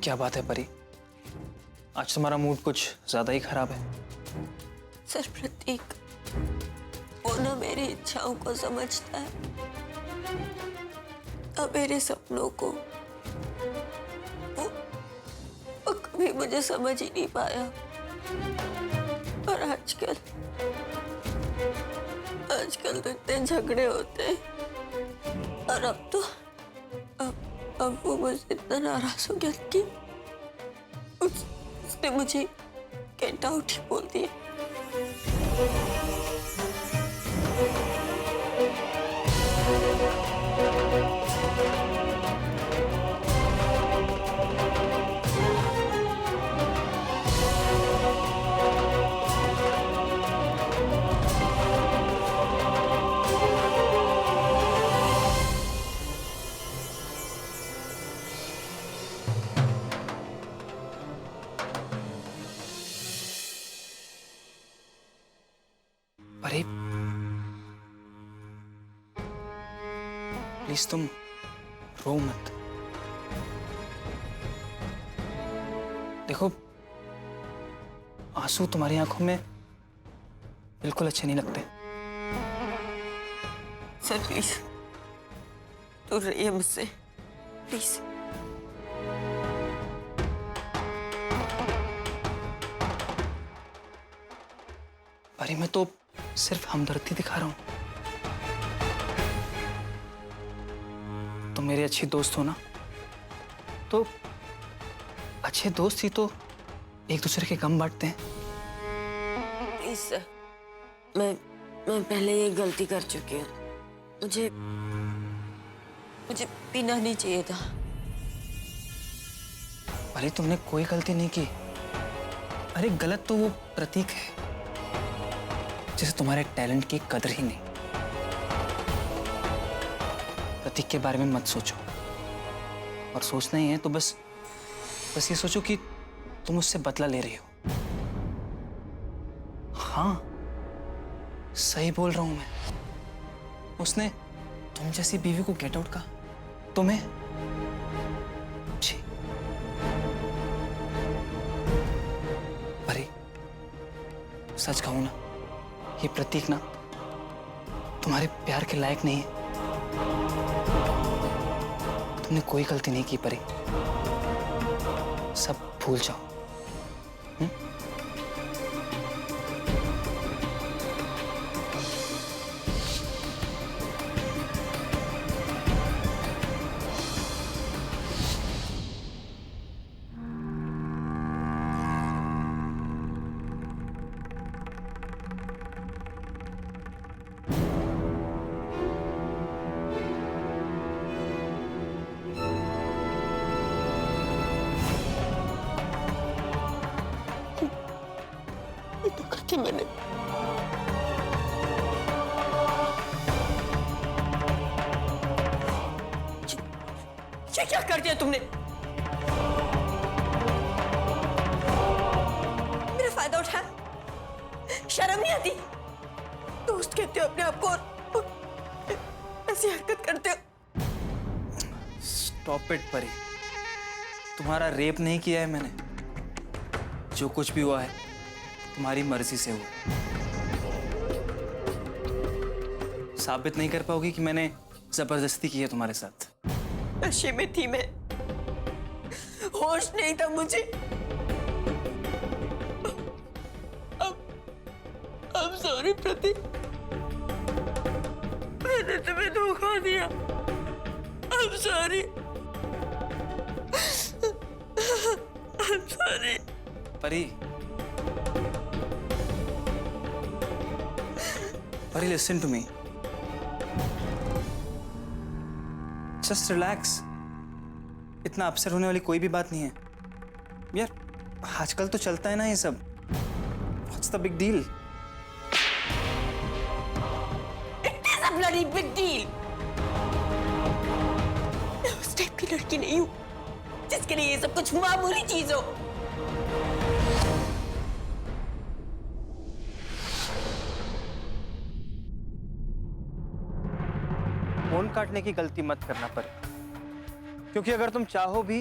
क्या बात है परी, आज तुम्हारा मूड कुछ ज्यादा ही खराब है। सर प्रतीक, वो ना मेरी इच्छाओं को समझता है, अब मेरे सपनों को। वो कभी मुझे समझ ही नहीं पाया। और आजकल तो इतने झगड़े होते हैं। और अब वो मुझसे इतना नाराज हो गया कि उसने मुझे गेट आउट ही बोल दिया। परी प्लीज तुम रो मत। देखो, आंसू तुम्हारी आंखों में बिल्कुल अच्छे नहीं लगते। सर प्लीज, दूर रहिए मुझसे, प्लीज। परी मैं तो सिर्फ हमदर्दी दिखा रहा हूं। तुम मेरी अच्छी दोस्त हो ना, तो अच्छे दोस्त ही तो एक दूसरे के गम बांटते हैं। प्लीज सर, मैं पहले ये गलती कर चुकी हूँ। मुझे पीना नहीं चाहिए था। अरे तुमने कोई गलती नहीं की। अरे गलत तो वो प्रतीक है जिसे तुम्हारे टैलेंट की कदर ही नहीं। प्रतीक के बारे में मत सोचो, और सोचना ही है तो बस ये सोचो कि तुम उससे बदला ले रही हो। हाँ, सही बोल रहा हूं मैं। उसने तुम जैसी बीवी को गेट आउट कहा, तुम्हें। जी परी, सच कहूं ना, ये प्रतीक ना तुम्हारे प्यार के लायक नहीं है। तुमने कोई गलती नहीं की परी, सब भूल जाओ। ये तो करके मैंने ये क्या कर दिया तुमने? मेरा फायदा उठाया? शर्म नहीं आती? दोस्त कहते हो अपने आप को और ऐसी हरकत करते हो। स्टॉप इट परी, तुम्हारा रेप नहीं किया है मैंने। जो कुछ भी हुआ है तुम्हारी मर्जी से हुआ। साबित नहीं कर पाओगी कि मैंने जबरदस्ती की है तुम्हारे साथ। नशे में थी मैं, होश नहीं था मुझे। अब सॉरी प्रतीक, मैंने तुम्हें धोखा दिया। अब सॉरी, अब sorry. Pari, Pari listen to me, just relax. इतना अपसेट होने वाली कोई भी बात नहीं है यार। आजकल तो चलता है ना ये सब। What's the big deal? It is a bloody big deal. मैं उस टाइप की लड़की नहीं हूं जिसके लिए ये सब कुछ मामूली चीज हो। फोन काटने की गलती मत करना परे, क्योंकि अगर तुम चाहो भी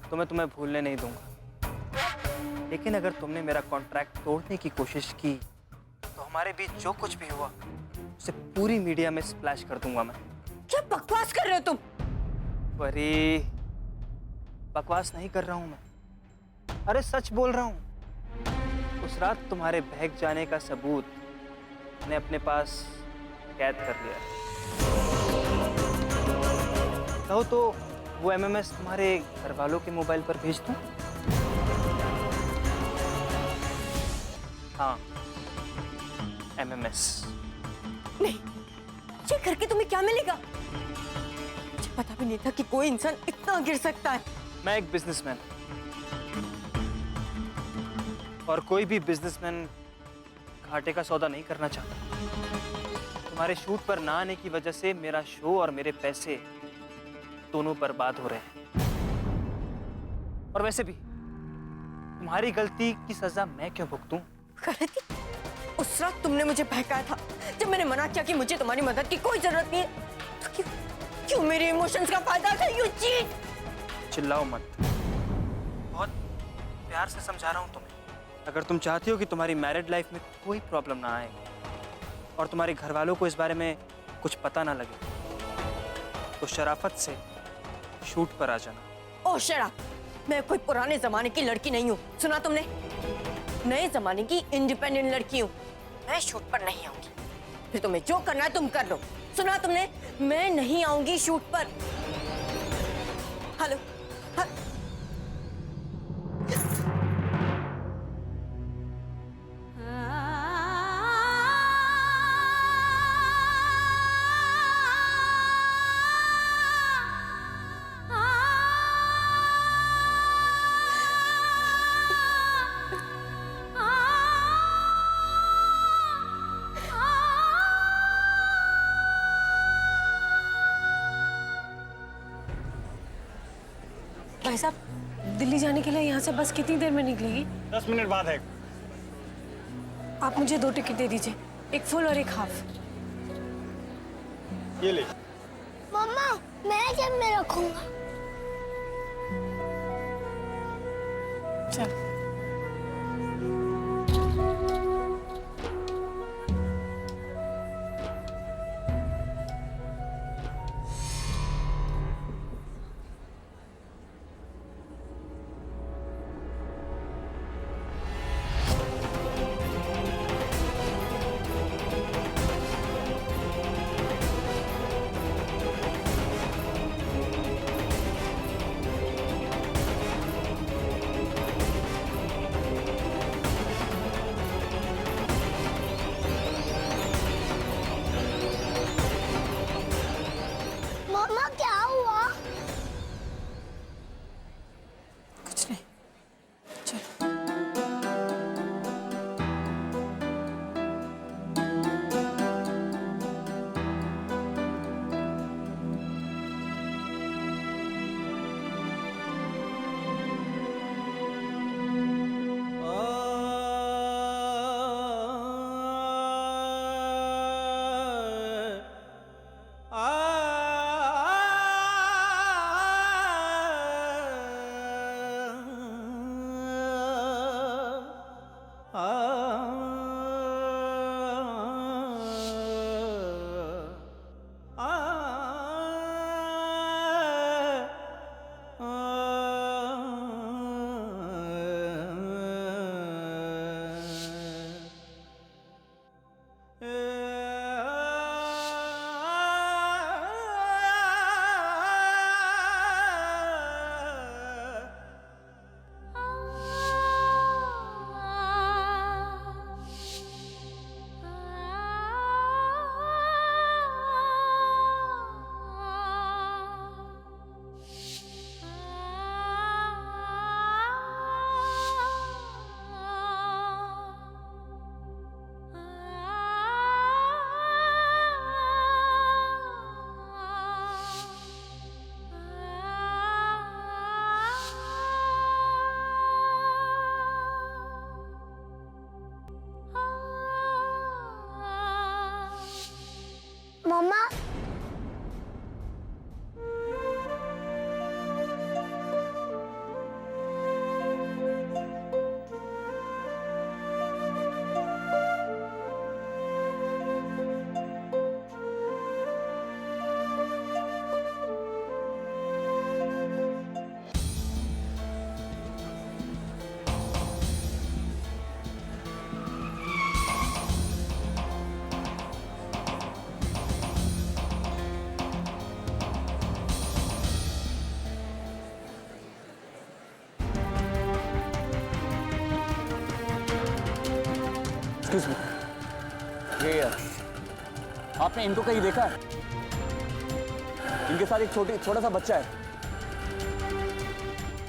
तो मैं तुम्हें भूलने नहीं दूंगा। लेकिन अगर तुमने मेरा कॉन्ट्रैक्ट तोड़ने की कोशिश की तो हमारे बीच जो कुछ भी हुआ उसे पूरी मीडिया में स्प्लैश कर दूंगा मैं। क्या बकवास कर रहे हो तुम? परी, बकवास नहीं कर रहा हूं मैं, अरे सच बोल रहा हूं। उस रात तुम्हारे बहक जाने का सबूत मैंने अपने पास कैद कर लिया। कहो तो वो एमएमएस तुम्हारे घर वालों के मोबाइल पर भेज दूं? हाँ, एमएमएस। नहीं, ये करके तुम्हें क्या मिलेगा? मुझे पता भी नहीं था कि कोई इंसान इतना गिर सकता है। मैं एक बिजनेसमैन, और कोई भी बिजनेसमैन घाटे का सौदा नहीं करना चाहता। तुम्हारे शूट पर ना आने की वजह से मेरा शो और मेरे पैसे दोनों बर्बाद हो रहे हैं। और वैसे भी तुम्हारी गलती की सजा मैं क्यों भुगतूं? गलती? उस रात तुमने मुझे बहकाया था जब मैंने मना किया कि मुझे तुम्हारी मदद की कोई जरूरत नहीं है। तो क्यों मेरे इमोशंस का फायदा था? You cheat! चिल्लाओ मत, बहुत प्यार से समझा रहा हूं तुम्हें। अगर तुम चाहती हो कि तुम्हारी मैरिड लाइफ में कोई प्रॉब्लम ना आए और तुम्हारे घर वालों को इस बारे में कुछ पता ना लगे, तो शराफत से शूट पर आ जाना। ओ शराब, मैं कोई पुराने जमाने की लड़की नहीं हूँ। सुना तुमने? नए जमाने की इंडिपेंडेंट लड़की हूँ। मैं शूट पर नहीं आऊंगी। फिर तुम्हें जो करना है तुम कर लो। सुना तुमने? मैं नहीं आऊंगी शूट पर। हेलो, भाई साहब, दिल्ली जाने के लिए यहाँ से बस कितनी देर में निकलेगी? 10 मिनट बाद है। आप मुझे 2 टिकट दे दीजिए, एक फुल और एक हाफ। ये ले। मम्मा, मैं जब में रखूंगा। चल। एक्सक्यूज मी, ये आपने इनको कहीं देखा है? इनके साथ एक छोटा सा बच्चा है।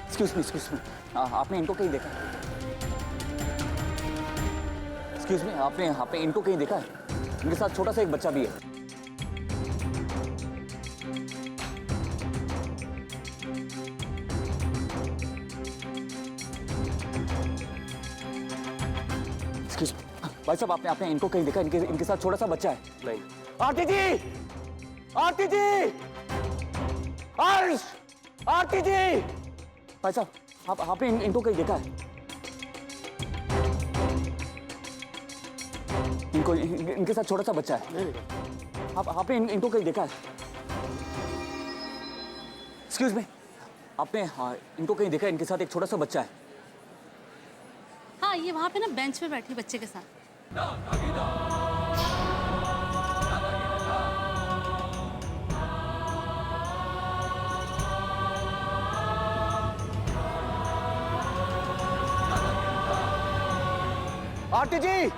एक्सक्यूज मी, आपने इनको कहीं देखा है? एक्सक्यूज मी, आपने इनको कहीं देखा है? इनके साथ छोटा सा एक बच्चा भी है। Excuse me, भाई साहब, आपने इनको कहीं देखा? इनके साथ छोटा सा बच्चा है। नहीं। आरती जी, आरती जी, अर्श, आरती जी। भाई साहब, आपने इनको कहीं देखा है? इनके साथ छोटा सा बच्चा है। आपने इनको कहीं देखा है? एक्सक्यूज मी, आपने इनको कहीं देखा है? इनके साथ एक छोटा सा बच्चा है। हाँ, ये वहाँ पे ना बेंच पे बैठी बच्चे के साथ। आरती जी,